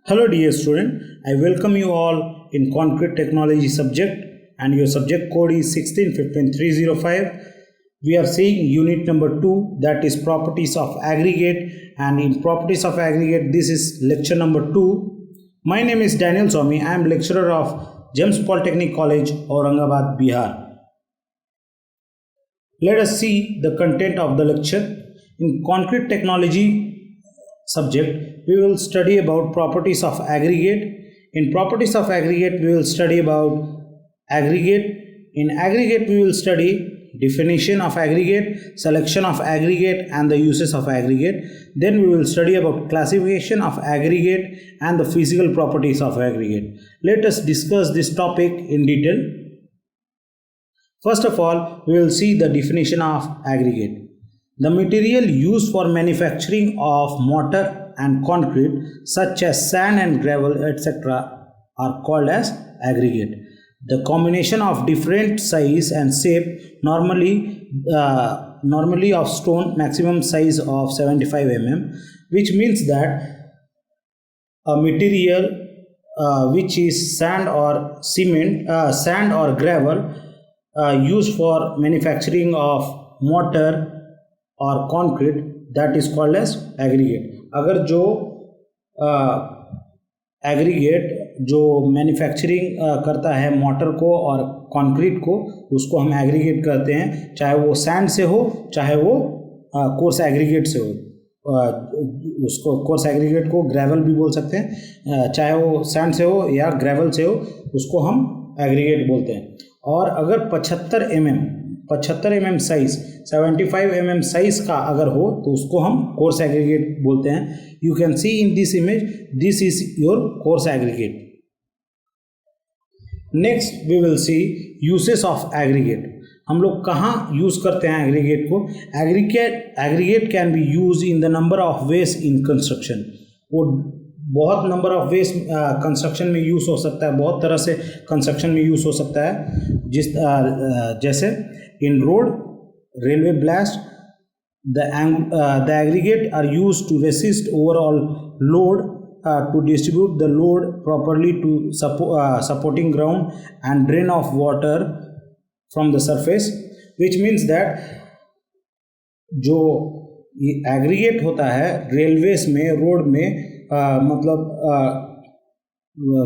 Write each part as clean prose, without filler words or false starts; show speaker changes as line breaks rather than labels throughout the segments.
Hello dear student, I welcome you all in concrete technology subject and your subject code is 1615305. We are seeing unit number 2, that is properties of aggregate, and in properties of aggregate this is lecture number 2. My name is Daniel Swami. I am lecturer of GEMS Polytechnic College, Aurangabad, Bihar. Let us see the content of the lecture. In concrete technology subject, we will study about properties of aggregate. In properties of aggregate, we will study about aggregate. In aggregate, we will study definition of aggregate, selection of aggregate, and the uses of aggregate. Then we will study about classification of aggregate and the physical properties of aggregate. Let us discuss this topic in detail. First of all, we will see the definition of aggregate. The material used for manufacturing of mortar and concrete, such as sand and gravel, etc., are called as aggregate. The combination of different size and shape, normally of stone, maximum size of 75 mm, which means that a material which is sand or cement, sand or gravel used for manufacturing of mortar और concrete, that is called as aggregate. अगर जो aggregate जो manufacturing करता है motor को और concrete को, उसको हम एग्रीगेट कहते हैं, चाहे वो सैंड से हो चाहे वो कोर्स एग्रीगेट से हो. उसको कोर्स एग्रीगेट को ग्रेवल भी बोल सकते हैं, चाहे वो सैंड से हो या ग्रेवल से हो, उसको हम एग्रीगेट बोलते हैं. और अगर 75 mm साइज 75 mm साइज का अगर हो तो उसको हम कोर्स एग्रीगेट बोलते हैं. You can see in this image, this is your coarse aggregate. Next we will see uses of aggregate. हम लोग कहाँ यूज़ करते हैं एग्रीगेट को? Aggregate can be use in the number of ways in construction. वो बहुत number of ways construction में use हो सकता है, बहुत तरह से कंस्ट्रक्शन में यूज़ हो सकता है. जैसे in road, railway blast, the aggregate are used to resist overall load, to distribute the load properly to supporting ground and drain off water from the surface, which means that जो ये aggregate होता है railways में, road में, मतलब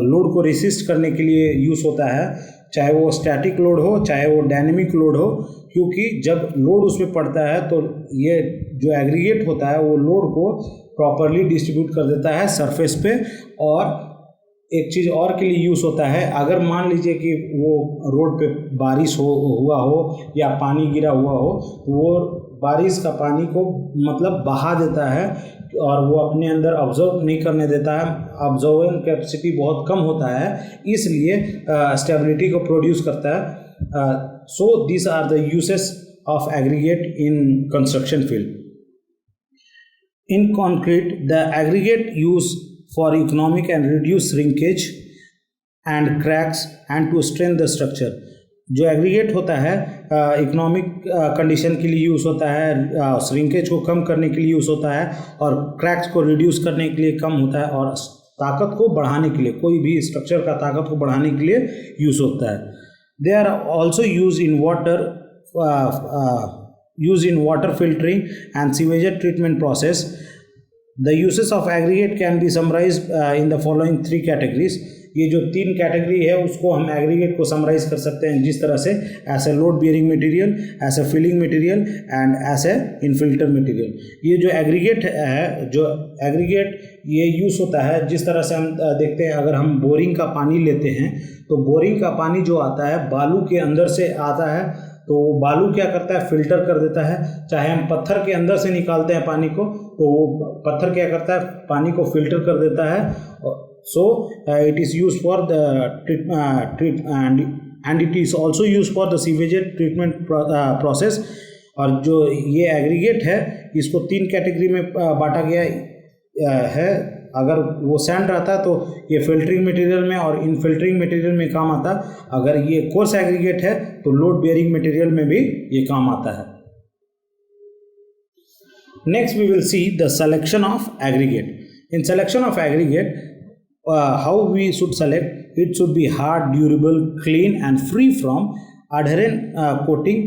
load को resist करने के लिए यूज़ होता है, चाहे वो स्टैटिक लोड हो चाहे वो डायनेमिक लोड हो. क्योंकि जब लोड उसमें पड़ता है तो ये जो एग्रीगेट होता है वो लोड को प्रॉपरली डिस्ट्रीब्यूट कर देता है सरफेस पे. और एक चीज़ और के लिए यूज़ होता है, अगर मान लीजिए कि वो रोड पे बारिश हुआ हो या पानी गिरा हुआ हो, तो वो बारिश का पानी को मतलब बहा देता है और वो अपने अंदर ऑब्जर्व नहीं करने देता है. ऑब्जर्विंग कैपेसिटी बहुत कम होता है, इसलिए स्टेबिलिटी को प्रोड्यूस करता है. So these are the uses of aggregate in construction field. In concrete the aggregate use for economic and reduce shrinkage and cracks and to strength the structure. जो aggregate होता है इकोनॉमिक कंडीशन के लिए use होता है, shrinkage को कम करने के लिए यूज़ होता है, और क्रैक्स को रिड्यूस करने के लिए कम होता है, और ताकत को बढ़ाने के लिए, कोई भी स्ट्रक्चर का ताकत को बढ़ाने के लिए यूज़ होता है. They are also use in water filtering and sewage treatment process. The uses of aggregate can be summarise in the following 3 categories. ये जो 3 कैटेगरी है उसको हम एग्रीगेट को समराइज कर सकते हैं जिस तरह से: as a load bearing material, as a filling material and as a infilter material. ये जो एग्रीगेट है, जो एग्रीगेट ये यूज़ होता है जिस तरह से हम देखते हैं, अगर हम बोरिंग का पानी लेते हैं तो बोरिंग का पानी जो आता है बालू के अंदर से आता है, तो बालू क्या करता है, फिल्टर कर देता है. चाहे हम पत्थर के अंदर से निकालते हैं पानी को, तो वो पत्थर क्या करता है, पानी को फिल्टर कर देता है. So it is used for the and it is also used for the sewage treatment process. और जो ये एग्रीगेट है इसको 3 कैटेगरी में बांटा गया है. अगर वो सैंड रहता तो ये फिल्टरिंग मटेरियल में और इन फिल्टरिंग मटेरियल में काम आता. अगर ये कोर्स एग्रीगेट है तो लोड बेयरिंग मटेरियल में भी ये काम आता है. Next we will see the selection of aggregate. In selection of aggregate, how we should select, it should be hard, durable, clean and free from adherent coating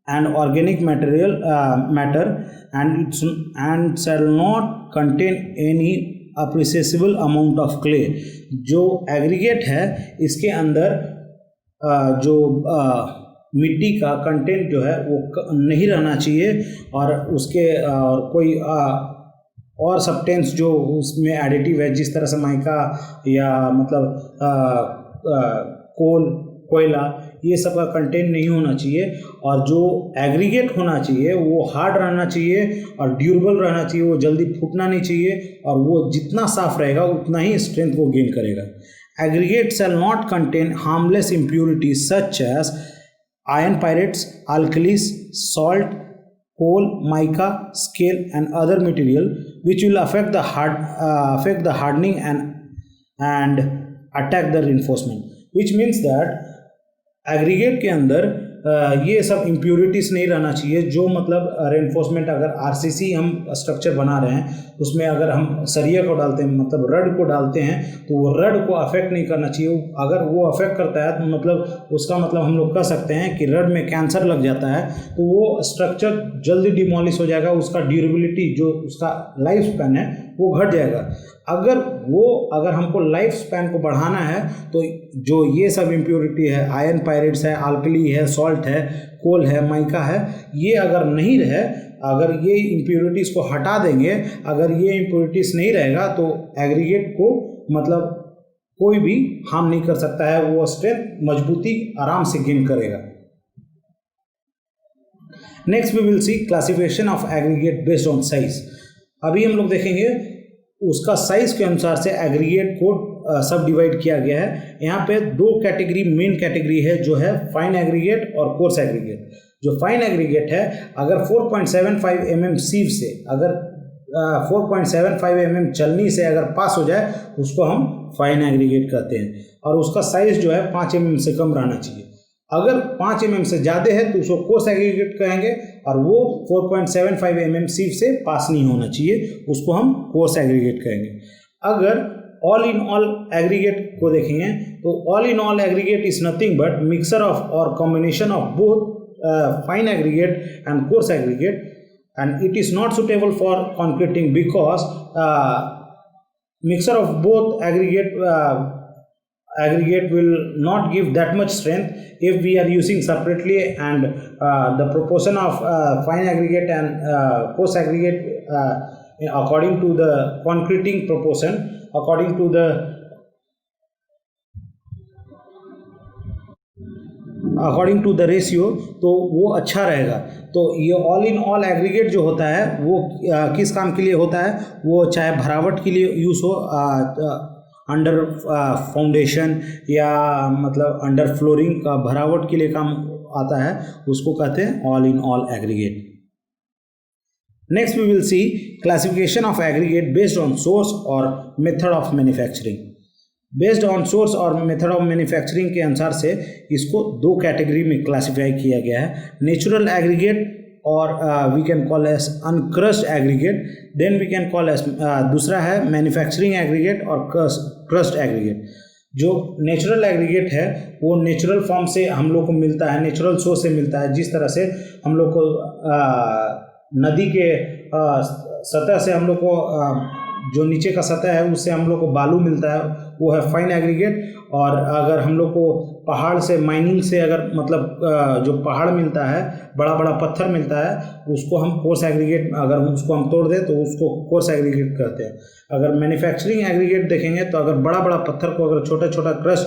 and organic matter, and shall not contain any appreciable amount of clay. जो aggregate है इसके अंदर जो मिट्टी का content जो है वो नहीं रहना चाहिए, और उसके कोई और सब्सटेंस जो उसमें एडिटिव है, जिस तरह से माइका या मतलब कोयला, ये सब का कंटेंट नहीं होना चाहिए। और जो एग्रीगेट होना चाहिए वो हार्ड रहना चाहिए और ड्यूरेबल रहना चाहिए, वो जल्दी फूटना नहीं चाहिए, और वो जितना साफ रहेगा उतना ही स्ट्रेंथ को गेन करेगा। Aggregate shall not contain harmless impurities such as iron pyrites, alkalis, salt, coal, mica, scale and other material which will affect the hardening and attack the reinforcement, which means that aggregate के अंदर ये सब impurities नहीं रहना चाहिए। जो मतलब reinforcement, अगर आरसीसी हम स्ट्रक्चर बना रहे हैं उसमें अगर हम सरिया को डालते हैं, मतलब रड को डालते हैं, तो वो रड को अफेक्ट नहीं करना चाहिए। अगर वो अफेक्ट करता है तो मतलब उसका मतलब हम लोग कह सकते हैं कि रड में कैंसर लग जाता है, तो वो स्ट्रक्चर जल्दी डिमोलिश हो जाएगा, उसका ड्यूरेबिलिटी जो उसका लाइफ स्पैन है वो घट जाएगा। अगर हमको लाइफ स्पैन को बढ़ाना है तो जो ये सब इम्प्योरिटी है, आयरन पायरेट्स है, अल्कली है, सॉल्ट है, कोल है, माइका है, ये अगर नहीं रहे, अगर ये इम्प्योरिटीज़ को हटा देंगे, अगर ये इम्प्योरिटीज़ नहीं रहेगा तो एग्रीगेट को मतलब कोई भी हार्म नहीं कर सकता है, वो स्ट्रेंथ मजबूती आराम से गेन करेगा। Next we will see classification of aggregate based on size. अभी हम लोग देखेंगे उसका साइज के अनुसार से एग्रीगेट को सब डिवाइड किया गया है। यहाँ पे दो कैटेगरी, मेन कैटेगरी है जो है फाइन एग्रीगेट और कोर्स एग्रीगेट। जो फाइन एग्रीगेट है, अगर 4.75 mm सीव से, अगर 4.75 mm चलनी से अगर पास हो जाए उसको हम फाइन एग्रीगेट कहते हैं, और उसका साइज जो है 5 mm से कम रहना चाहिए। अगर 5 mm से ज़्यादा है तो उसको कोर्स एग्रीगेट कहेंगे, और वो 4.75 mm सीव से पास नहीं होना चाहिए, उसको हम कोर्स एग्रीगेट कहेंगे। अगर ऑल इन ऑल एग्रीगेट को देखेंगे तो all in all aggregate is nothing but mixer of और combination of both fine aggregate and coarse aggregate, and it is not suitable for concreting because mixture of both aggregate will not give that much strength if we are using separately, and the proportion of fine aggregate and coarse aggregate according to the concreting proportion, according to the ratio, तो वो अच्छा रहेगा। तो ये all in all aggregate जो होता है वो किस काम के लिए होता है, वो चाहे भरावट के लिए यूज़ हो, अंडर फाउंडेशन या मतलब अंडर फ्लोरिंग का भरावट के लिए काम आता है, उसको कहते हैं all in all aggregate. Next we will see classification of aggregate based on source और method of manufacturing. Based on source और मेथड ऑफ मैन्युफैक्चरिंग के अनुसार से इसको दो कैटेगरी में क्लासिफाई किया गया है, नेचुरल एग्रीगेट और we can call as uncrushed aggregate, then we can call as दूसरा है मैन्युफैक्चरिंग एग्रीगेट और क्रस्ड एग्रीगेट। जो नेचुरल एग्रीगेट है वो नेचुरल फॉर्म से हम लोग को मिलता है, नेचुरल सोर्स से मिलता है। जिस तरह से हम लोग को नदी के सतह से हम लोग को जो नीचे का सतह है उससे हम लोग को बालू मिलता है, वो है फाइन एग्रीगेट। और अगर हम लोग को पहाड़ से माइनिंग से अगर मतलब जो पहाड़ मिलता है, बड़ा बड़ा पत्थर मिलता है, उसको हम कोर्स एग्रीगेट, अगर उसको हम तोड़ दें तो उसको कोर्स एग्रीगेट कहते हैं। अगर मैन्युफैक्चरिंग एग्रीगेट देखेंगे तो अगर बड़ा बड़ा पत्थर को अगर छोटा छोटा क्रश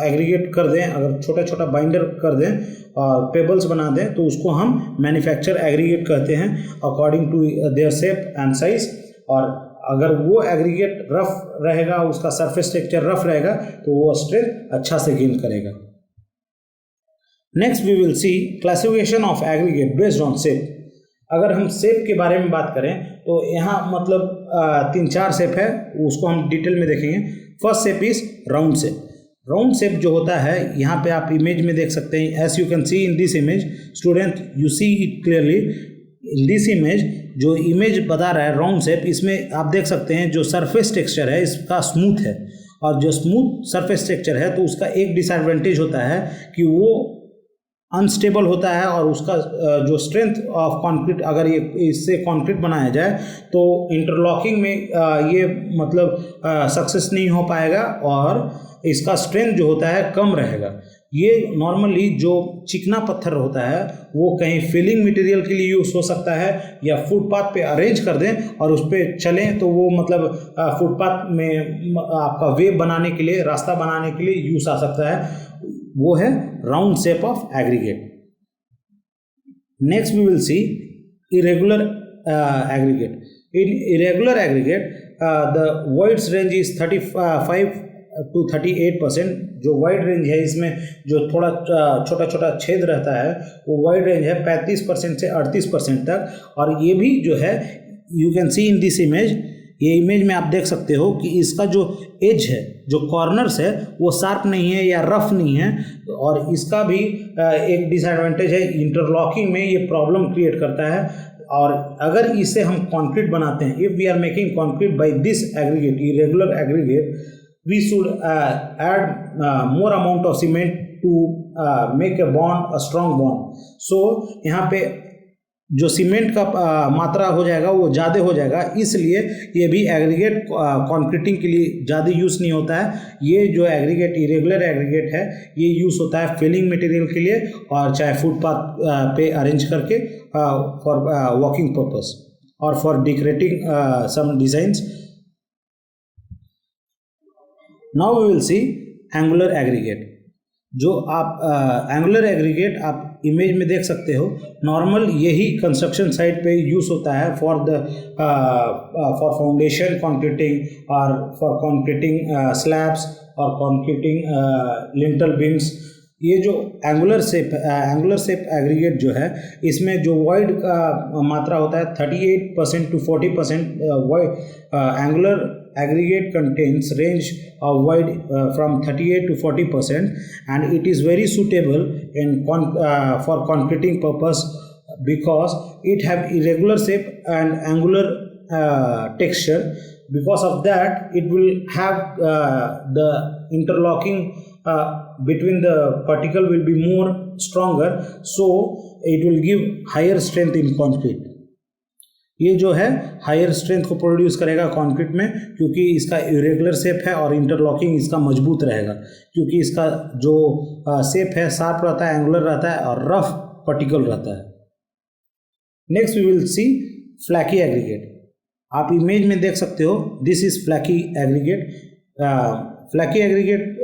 एग्रीगेट कर दें, अगर छोटा छोटा बाइंडर कर दें और पेबल्स बना दें, तो उसको हम मैन्युफैक्चर एग्रीगेट कहते हैं according to their shape and size. और अगर वो एग्रीगेट रफ रहेगा, उसका सरफेस स्ट्रक्चर रफ रहेगा, तो वो स्ट्रेंथ अच्छा से गेन करेगा। Next we will see classification of aggregate based on shape. अगर हम शेप के बारे में बात करें तो यहाँ मतलब 3-4 शेप है, उसको हम डिटेल में देखेंगे। First shape is round shape. Round shape जो होता है, यहाँ पे आप इमेज में देख सकते हैं, as you can see in this image student, you see it clearly. In this image, जो इमेज बता रहा है राउंड शेप, इसमें आप देख सकते हैं जो सरफेस टेक्सचर है इसका स्मूथ है, और जो स्मूथ सरफेस टेक्सचर है तो उसका एक डिसएडवांटेज होता है कि वो अनस्टेबल होता है, और उसका जो स्ट्रेंथ ऑफ कंक्रीट, अगर ये इससे कंक्रीट बनाया जाए तो इंटरलॉकिंग में ये मतलब सक्सेस नहीं हो पाएगा, और इसका स्ट्रेंथ जो होता है कम रहेगा। ये नॉर्मली जो चिकना पत्थर होता है वो कहीं फिलिंग मटेरियल के लिए यूज़ हो सकता है, या फुटपाथ पे अरेंज कर दें और उस पर चलें तो वो मतलब फुटपाथ में आपका वेव बनाने के लिए, रास्ता बनाने के लिए यूज़ आ सकता है। वो है round shape of aggregate. Next we will see irregular aggregate. In irregular aggregate the voids range is 35 to 38%। जो वाइड रेंज है इसमें जो थोड़ा छोटा छोटा छेद रहता है वो वाइड रेंज है 35% से 38% तक। और ये भी जो है you can see in this image, ये इमेज में आप देख सकते हो कि इसका जो एज है, जो कॉर्नर्स है वो शार्प नहीं है या रफ नहीं है, और इसका भी एक डिसएडवांटेज है, इंटरलॉकिंग में ये प्रॉब्लम क्रिएट करता है। और अगर इसे हम कंक्रीट बनाते हैं, if we are making concrete by this aggregate, irregular aggregate, we should add more amount of cement to make a bond, a strong bond. So यहाँ पे जो सीमेंट का मात्रा हो जाएगा वो ज़्यादा हो जाएगा, इसलिए ये भी एग्रीगेट कंक्रीटिंग के लिए ज़्यादा यूज़ नहीं होता है। ये जो एग्रीगेट, इरेगुलर एग्रीगेट है, ये यूज़ होता है फिलिंग मटेरियल के लिए, और चाहे फुटपाथ पे अरेंज करके फॉर वॉकिंग पर्पस और for decorating some designs. Now we will see angular aggregate. जो आप एंगुलर एग्रीगेट आप इमेज में देख सकते हो, नॉर्मल यही कंस्ट्रक्शन साइट पे यूज़ होता है फॉर फॉर फाउंडेशन कंक्रीटिंग और फॉर कंक्रीटिंग स्लैब्स और कंक्रीटिंग लिंटल बीम्स। ये जो एंगुलर शेप एग्रीगेट जो है, इसमें जो वॉइड का मात्रा होता है 38% to 40%। Void angular aggregate contains range of void from 38 to 40%, and it is very suitable in for concreting purpose because it have irregular shape and angular texture. Because of that, it will have the interlocking between the particle will be more stronger, so it will give higher strength in concrete. ये जो है higher strength को produce करेगा concrete में, क्योंकि इसका irregular shape है और इंटरलॉकिंग इसका मजबूत रहेगा, क्योंकि इसका जो शेप है शार्प रहता है, एंगुलर रहता है और रफ पर्टिकल रहता है। Next we will see flaky aggregate. आप इमेज में देख सकते हो, this is flaky aggregate. Flaky aggregate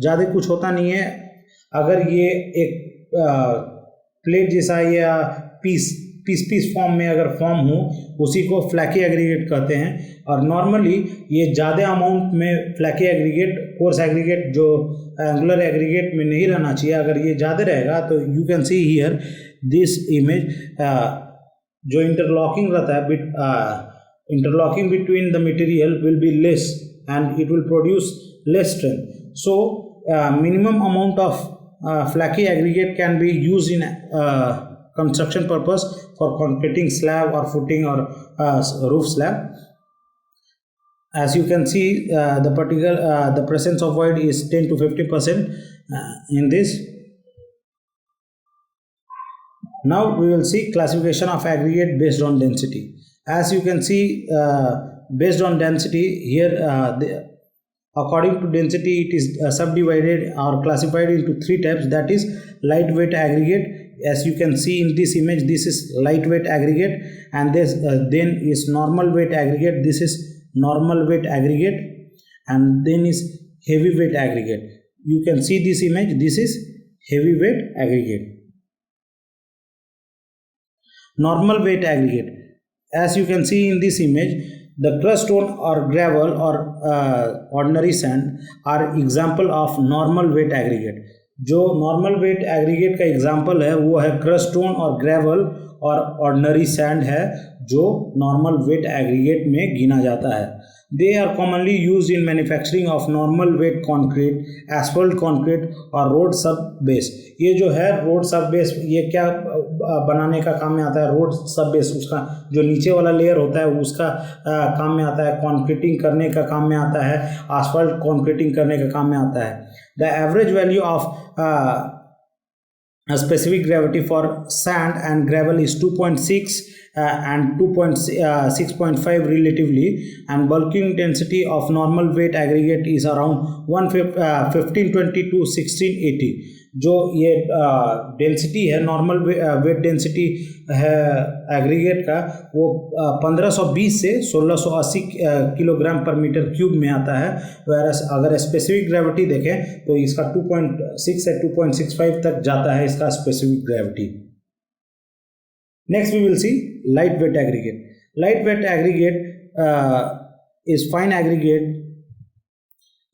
ज़्यादा कुछ होता नहीं है। अगर ये एक प्लेट जैसा या पीस फॉर्म में अगर फॉर्म हो, उसी को फ्लैकी एग्रीगेट कहते हैं। और नॉर्मली ये ज़्यादा अमाउंट में फ्लैकी एग्रीगेट, कोर्स एग्रीगेट जो एंगुलर एग्रीगेट में नहीं रहना चाहिए। अगर ये ज़्यादा रहेगा तो you can see here this image, जो इंटरलॉकिंग रहता है, interlocking between the material will be less and it will produce less strength. So minimum amount of flaky aggregate can be use in construction purpose for concreting slab or footing or roof slab. As you can see, the presence of void is 10 to 50% in this. Now we will see classification of aggregate based on density. As you can see, based on density here, according to density it is subdivided or classified into three types, that is lightweight aggregate. As you can see in this image, this is lightweight aggregate, and this then is normal weight aggregate. This is normal weight aggregate, and then is heavyweight aggregate. You can see this image, this is heavyweight aggregate. Normal weight aggregate, as you can see in this image, the crushed stone or gravel or ordinary sand are example of normal weight aggregate. जो normal weight aggregate का example है वो है crushed stone और gravel और ordinary sand है, जो normal weight aggregate में गिना जाता है। They are commonly use in manufacturing of normal weight concrete, asphalt concrete और रोड सब बेस। ये जो है रोड सब बेस, ये क्या बनाने का काम में आता है? रोड सब बेस, उसका जो नीचे वाला लेयर होता है उसका काम में आता है। कॉन्क्रीटिंग करने का काम में आता है, एस्फल्ट कॉन्क्रीटिंग करने का काम में आता है। The average value of specific gravity for sand and gravel is 2.6 and 2.6.5 relatively, and bulking density of normal weight aggregate is around 1520 to 1680। जो ये डेंसिटी है, नॉर्मल वेट डेंसिटी है एग्रीगेट का, वो 1520 से 1680 किलोग्राम पर मीटर क्यूब में आता है। वैरस अगर स्पेसिफिक ग्रेविटी देखें तो इसका 2.6 से 2.65 तक जाता है इसका specific gravity. Next we will see light weight aggregate. Light weight aggregate is fine aggregate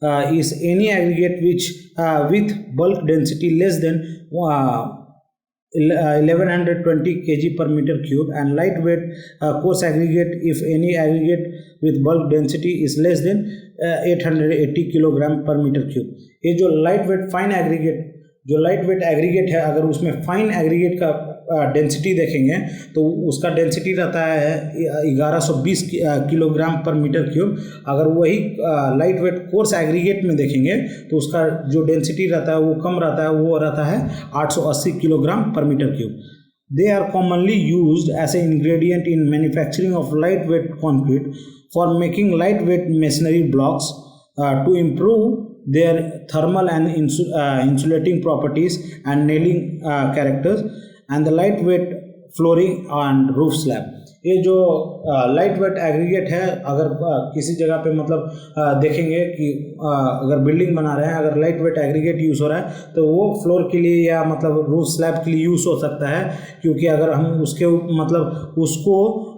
is any aggregate which with bulk density less than 1120 kg per meter cube, and lightweight coarse aggregate if any aggregate with bulk density is less than 880 kilogram per meter cube। ये जो lightweight fine aggregate, जो lightweight aggregate है, अगर उसमें fine aggregate का density देखेंगे तो उसका डेंसिटी रहता है 1120 किलोग्राम पर मीटर क्यूब। अगर वही लाइट वेट कोर्स एग्रीगेट में देखेंगे तो उसका जो डेंसिटी रहता है वो कम रहता है, वो रहता है 880 kilogram per metre cube. They are commonly used as a ingredient in manufacturing of light weight concrete for making light weight masonry blocks to improve their thermal and insulating properties and nailing characters, and the lightweight flooring and roof slab। ये जो light weight aggregate है, अगर किसी जगह पे मतलब देखेंगे कि अगर बिल्डिंग बना रहे हैं, अगर लाइट वेट एग्रीगेट यूज़ हो रहा है तो वो फ्लोर के लिए या मतलब रूफ स्लैब के लिए यूज़ हो सकता है। क्योंकि अगर हम उसके मतलब उसको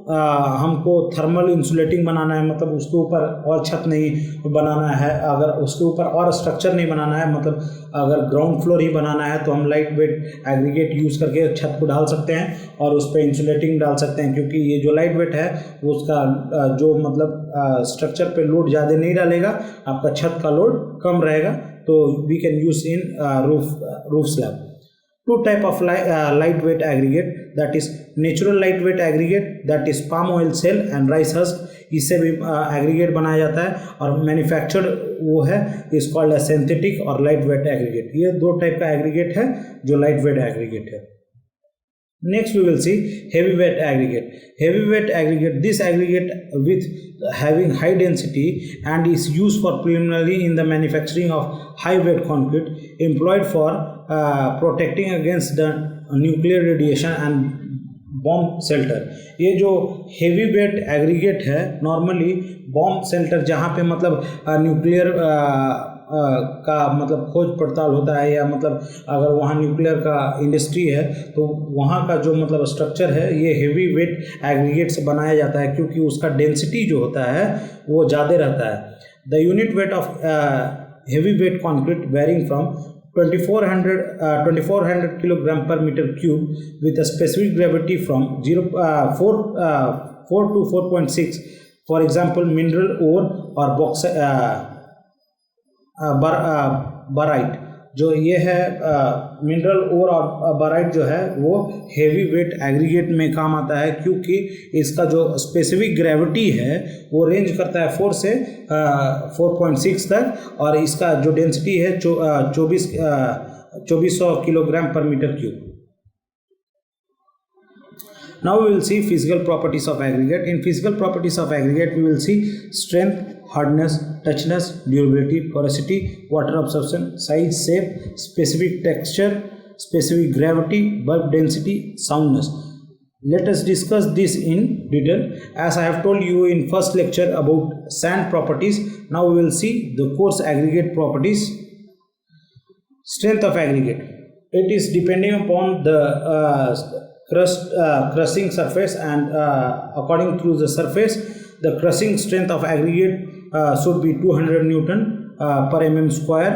हमको थर्मल इंसुलेटिंग बनाना है, मतलब उसके ऊपर और छत नहीं बनाना है, अगर उसके ऊपर और स्ट्रक्चर नहीं बनाना है, मतलब अगर ग्राउंड फ्लोर ही बनाना है तो हम लाइट वेट एग्रीगेट यूज़ करके छत को डाल सकते हैं और उस पर इंसुलेटिंग डाल सकते हैं। क्योंकि ये जो लाइट वेट है उसका जो मतलब स्ट्रक्चर पे लोड ज़्यादा नहीं डालेगा, आपका छत का लोड कम रहेगा, तो we can use in roof slab. Two type of lightweight aggregate, that is natural lightweight aggregate, that is palm oil cell and rice husk, इससे भी एग्रीगेट बनाया जाता है। और मैन्युफैक्चर्ड वो है इज कॉल्ड ए सिंथेटिक और लाइट वेट एग्रीगेट। ये दो टाइप का एग्रीगेट है जो लाइट वेट एग्रीगेट है। Next we will see heavyweight aggregate. Heavyweight aggregate, this aggregate with having high density and is used for preliminary in the manufacturing of high weight concrete, employed for protecting against the nuclear radiation and bomb shelter. ये जो heavy weight aggregate है, normally bomb shelter जहाँ पे मतलब nuclear का मतलब खोज पड़ताल होता है, या मतलब अगर वहाँ न्यूक्लियर का इंडस्ट्री है तो वहाँ का जो मतलब स्ट्रक्चर है ये हेवी वेट एग्रीगेट से बनाया जाता है, क्योंकि उसका डेंसिटी जो होता है वो ज़्यादा रहता है। The unit weight of heavy weight concrete varying from 2400 kilogram per meter cube with a specific gravity from 4 to 4.6, for example mineral ore or बाराइट। जो ये है मिनरल ओर और बाराइट जो है वो हेवी वेट एग्रीगेट में काम आता है, क्योंकि इसका जो स्पेसिफिक ग्रेविटी है वो रेंज करता है 4 से 4.6 तक, और इसका जो डेंसिटी है 2400 kilogram per metre cube. Now we will see physical properties of aggregate. In physical properties of aggregate, we will see strength, hardness, toughness, durability, porosity, water absorption, size, shape, specific texture, specific gravity, bulk density, soundness. Let us discuss this in detail. As I have told you in first lecture about sand properties, now we will see the coarse aggregate properties. Strength of aggregate. It is depending upon the crushing surface, and according to the surface the crushing strength of aggregate should be 200 Newton per mm square,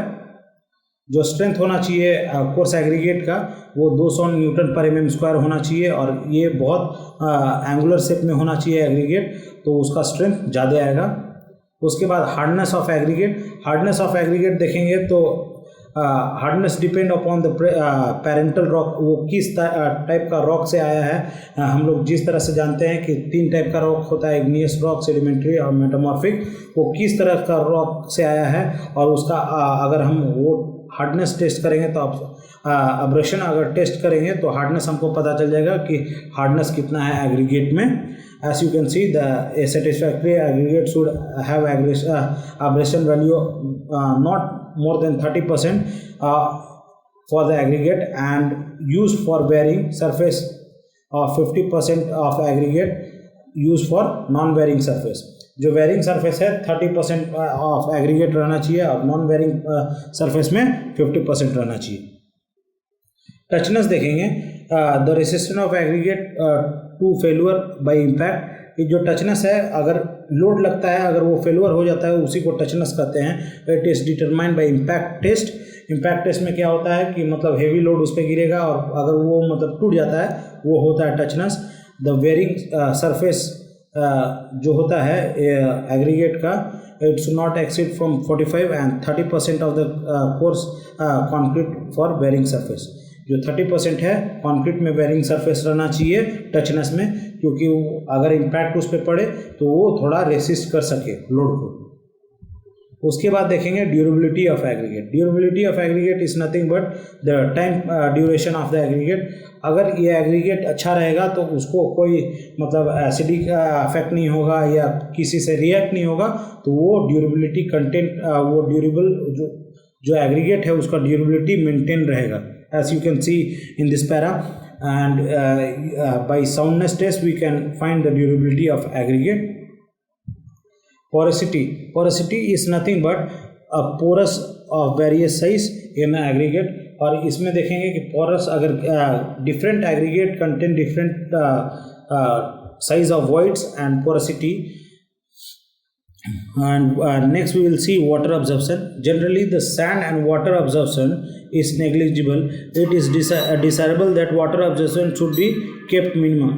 जो strength होना चाहिए coarse aggregate का वो 200 Newton पर mm square होना चाहिए, और ये बहुत एंगुलर शेप में होना चाहिए एग्रीगेट, तो उसका स्ट्रेंथ ज़्यादा आएगा। उसके बाद hardness of aggregate. Hardness of aggregate देखेंगे तो hardness depend upon the parental rock, वो किस टाइप का रॉक से आया है। हम लोग जिस तरह से जानते हैं कि 3 टाइप का रॉक होता है, इग्नियस रॉक, सेडिमेंट्री और मेटामॉर्फिक। वो किस तरह का रॉक से आया है और उसका अगर हम वो हार्डनेस टेस्ट करेंगे तो अब्रेशन अगर टेस्ट करेंगे तो हार्डनेस हमको पता चल जाएगा कि हार्डनेस कितना है एग्रीगेट में। As you can see, a satisfactory aggregate should have abrasion value not more than 30% for the aggregate, and used for bearing surface, 50% of aggregate used for non-bearing surface। जो bearing surface है 30% of aggregate रहना चाहिए और non-bearing surface में 50% रहना चाहिए। Toughness देखेंगे, the resistance of aggregate to failure by impact. ये जो टचनेस है, अगर लोड लगता है, अगर वो फेल्यूर हो जाता है, उसी को टचनेस कहते हैं। It is determined by impact test. Impact test में क्या होता है कि मतलब हेवी लोड उस पर गिरेगा और अगर वो मतलब टूट जाता है, वो होता है टचनेस। द वेयरिंग सरफेस जो होता है एग्रीगेट का, it should not exceed from 45 and 30% of the coarse concrete for bearing surface। जो 30% है कंक्रीट में बेयरिंग सरफेस रहना चाहिए टचनेस में, क्योंकि अगर इम्पैक्ट उस पर पड़े तो वो थोड़ा रेसिस्ट कर सके लोड को। उसके बाद देखेंगे durability of aggregate. Durability of aggregate is nothing but the time duration of the aggregate. अगर ये एग्रीगेट अच्छा रहेगा तो उसको कोई मतलब एसिडिक इफेक्ट नहीं होगा या किसी से रिएक्ट नहीं होगा, तो वो ड्यूरेबिलिटी कंटेंट वो ड्यूरेबल जो एग्रीगेट है उसका ड्यूरेबिलिटी मेंटेन रहेगा। As you can see in this para, and by soundness test we can find the durability of aggregate। porosity is nothing but a porous of various size in aggregate। और इसमें देखेंगे कि porous अगर different aggregate contain different size of voids and porosity। And next we will see water absorption। Generally the sand and water absorption is negligible। It is desirable that water absorption should be kept minimum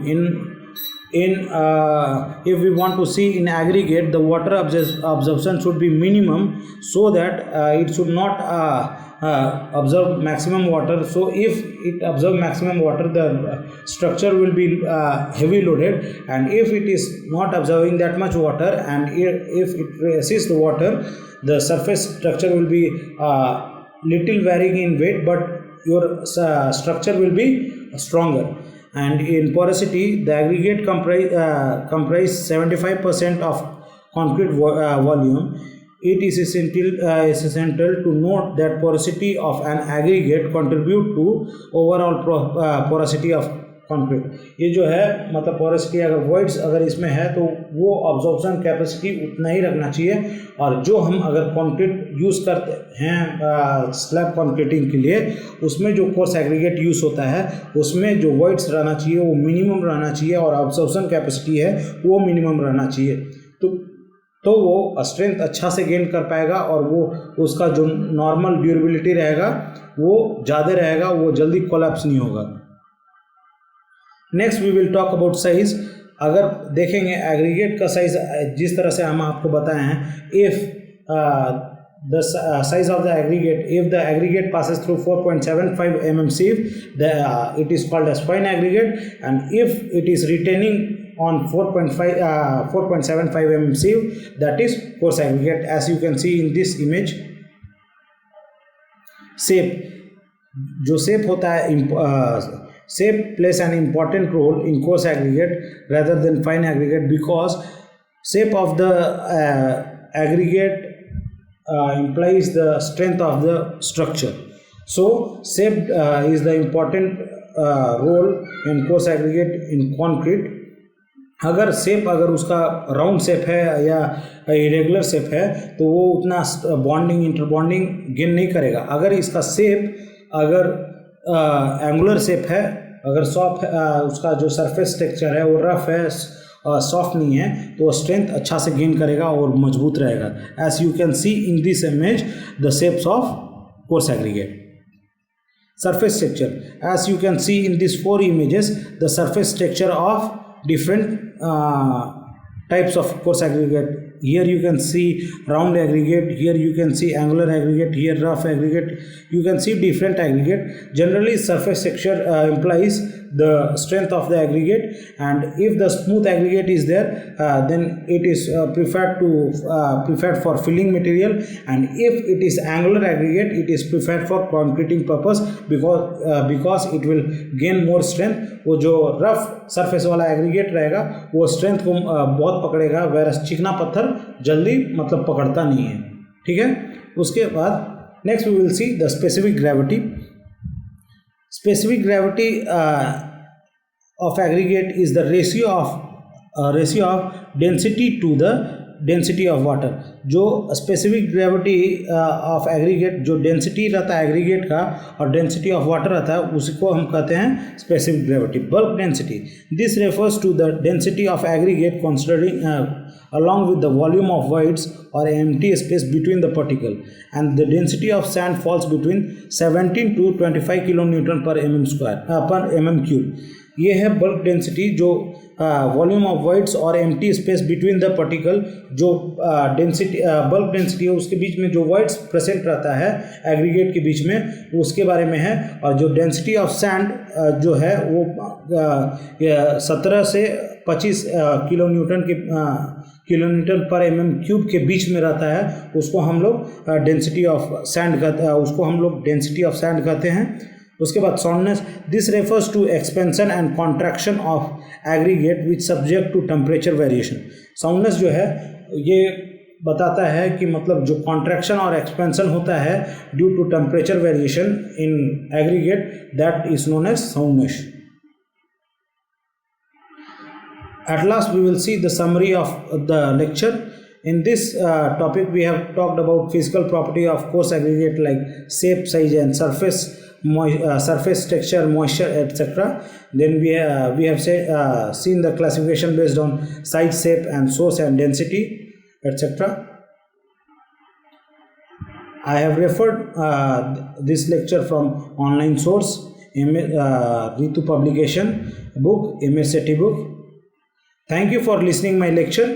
if we want to see in aggregate the water absorption should be minimum, so that it should not absorb maximum water। So if it absorb maximum water, the structure will be heavy loaded, and if it is not absorbing that much water and if it resists the water, the surface structure will be little varying in weight, but your structure will be stronger। And in porosity, the aggregate comprise 75% of concrete volume। It is essential to note that porosity of an aggregate contribute to overall porosity of concrete। ये जो है मतलब porosity अगर voids अगर इसमें है तो वो absorption capacity उतना ही रखना चाहिए। और जो हम अगर concrete यूज़ करते हैं slab concreting के लिए, उसमें जो coarse aggregate यूज़ होता है उसमें जो voids रहना चाहिए वो minimum रहना चाहिए, और absorption capacity है वो minimum रहना चाहिए। तो वो स्ट्रेंथ अच्छा से गेन कर पाएगा और वो उसका जो नॉर्मल ड्यूरेबिलिटी रहेगा वो ज़्यादा रहेगा, वो जल्दी कोलैप्स नहीं होगा। Next we will talk about size. अगर देखेंगे एग्रीगेट का साइज जिस तरह से हम आपको बताए हैं, if the size of the aggregate, if the aggregate passes through 4.75 mm sieve, it is called as fine aggregate, and if it is retaining on 4.75 mm sieve, that is coarse aggregate। as you can see in this image, shape, जो shape होता है shape plays an important role in coarse aggregate rather than fine aggregate, because shape of the aggregate implies the strength of the structure। So shape is the important role in coarse aggregate in concrete। अगर shape अगर उसका round shape है या irregular shape है तो वो उतना bonding इंटरबॉन्डिंग gain नहीं करेगा। अगर इसका शेप अगर एंगुलर शेप है, अगर सॉफ्ट उसका जो सरफेस टेक्सचर है वो रफ है, सॉफ्ट नहीं है, तो स्ट्रेंथ अच्छा से गेन करेगा और मजबूत रहेगा। As you can see in this image the shapes of coarse aggregate. Surface structure. As you can see in these 4 images, the surface structure of different types of coarse aggregate. Here you can see round aggregate, here you can see angular aggregate, here rough aggregate. You can see different aggregate. Generally surface structure implies the strength of the aggregate, and if the smooth aggregate is there, then it is preferred for filling material, and if it is angular aggregate, it is preferred for concreting purpose, because it will gain more strength. वो जो rough surface वाला aggregate रहेगा वो strength को बहुत पकड़ेगा, whereas चिकना पत्थर जल्दी मतलब पकड़ता नहीं है. ठीक है. उसके बाद next we will see the specific gravity. Specific gravity of aggregate is the ratio of density to the density of water. जो specific gravity of aggregate, जो density रहता है aggregate का और density of water रहता है, उसको हम कहते हैं specific gravity. Bulk density, this refers to the density of aggregate considering along with the volume of voids or empty space between the particle, and the density of sand falls between 17 to 25 kilonewton per mm square per mm cube. ये है bulk density, जो volume of voids और empty space between the particle. जो density bulk density है उसके बीच में जो voids present रहता है एग्रीगेट के बीच में, उसके बारे में है. और जो डेंसिटी ऑफ सैंड जो है वो 17 से 25 किलोन्यूटन पर mm क्यूब के बीच में रहता है. उसको हम लोग डेंसिटी ऑफ सैंड कहते हैं. उसके बाद soundness, this refers to expansion and contraction of aggregate which subject to temperature variation. Soundness जो है ये बताता है कि मतलब जो कॉन्ट्रैक्शन और एक्सपेंशन होता है due to temperature variation in aggregate, that is known as soundness. At last we will see the summary of the lecture. In this topic we have talked about physical property of coarse aggregate like shape, size and surface texture, moisture, etc. Then we have seen the classification based on size, shape and source and density, etc. I have referred this lecture from online source, Ritu publication book, MS Seti book. Thank you for listening my lecture.